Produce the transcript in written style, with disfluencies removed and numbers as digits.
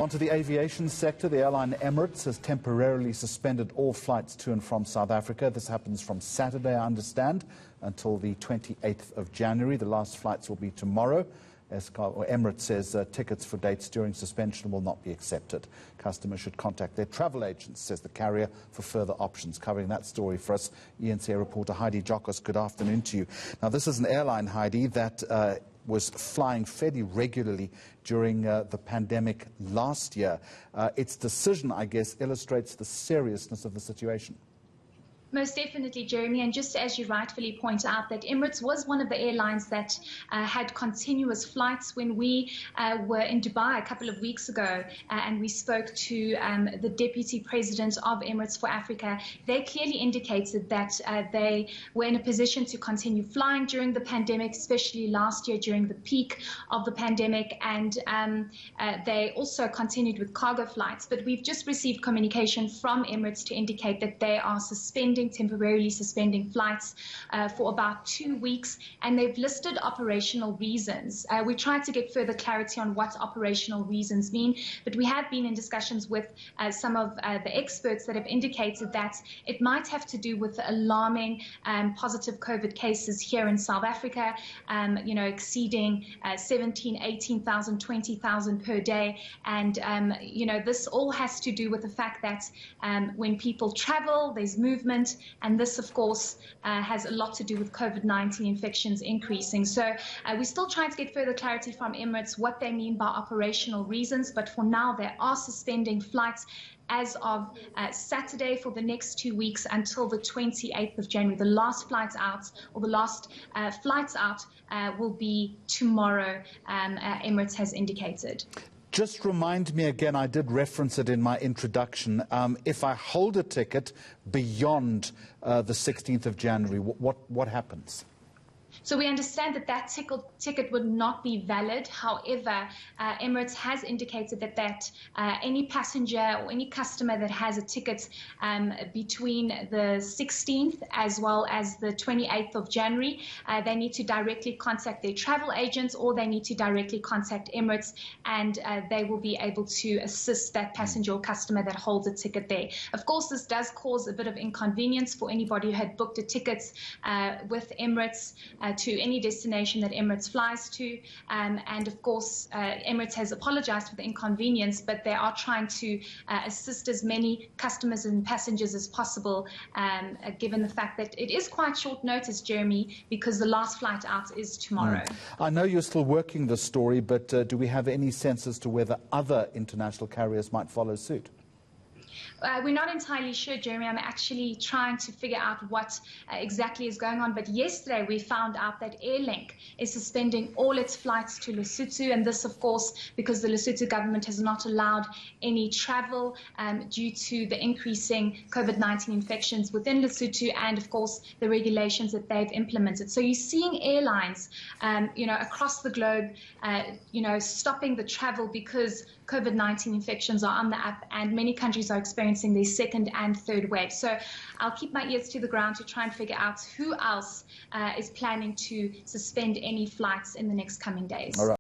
Onto the aviation sector, the airline Emirates has temporarily suspended all flights to and from South Africa. This happens from Saturday, I understand, until the 28th of January. The last flights will be tomorrow. Emirates says tickets for dates during suspension will not be accepted. Customers should contact their travel agents, says the carrier, for further options. Covering that story for us, eNCA reporter Heidi Giokos, good afternoon to you. Now, this is an airline, Heidi, that was flying fairly regularly during the pandemic last year. Its decision, I guess, illustrates the seriousness of the situation. Most definitely, Jeremy, and just as you rightfully point out, that Emirates was one of the airlines that had continuous flights. When we were in Dubai a couple of weeks ago and we spoke to the Deputy President of Emirates for Africa, they clearly indicated that they were in a position to continue flying during the pandemic, especially last year during the peak of the pandemic, and they also continued with cargo flights. But we've just received communication from Emirates to indicate that they are temporarily suspending flights for about 2 weeks, and they've listed operational reasons. We tried to get further clarity on what operational reasons mean, but we have been in discussions with some of the experts that have indicated that it might have to do with the alarming positive COVID cases here in South Africa, exceeding 17, 18,000, 20,000 per day. And, this all has to do with the fact that when people travel, there's movement. And this, of course, has a lot to do with COVID-19 infections increasing. So we're still trying to get further clarity from Emirates what they mean by operational reasons. But for now, they are suspending flights as of Saturday for the next 2 weeks until the 28th of January. The last flights out, or the last flights out, will be tomorrow, Emirates has indicated. Just remind me again, I did reference it in my introduction, if I hold a ticket beyond the 16th of January, what happens? So we understand that ticket would not be valid. However, Emirates has indicated that any passenger or any customer that has a ticket between the 16th as well as the 28th of January, they need to directly contact their travel agents, or they need to directly contact Emirates, and they will be able to assist that passenger or customer that holds a ticket there. Of course, this does cause a bit of inconvenience for anybody who had booked a ticket with Emirates to any destination that Emirates flies to. And of course, Emirates has apologized for the inconvenience, but they are trying to assist as many customers and passengers as possible, given the fact that it is quite short notice, Jeremy, because the last flight out is tomorrow. I know you're still working this story, but do we have any sense as to whether other international carriers might follow suit? We're not entirely sure, Jeremy. I'm actually trying to figure out what exactly is going on. But yesterday we found out that Airlink is suspending all its flights to Lesotho. And this, of course, because the Lesotho government has not allowed any travel due to the increasing COVID-19 infections within Lesotho and, of course, the regulations that they've implemented. So you're seeing airlines, across the globe, stopping the travel because COVID-19 infections are on the up, and many countries are experiencing their second and third wave. So I'll keep my ears to the ground to try and figure out who else is planning to suspend any flights in the next coming days. All right.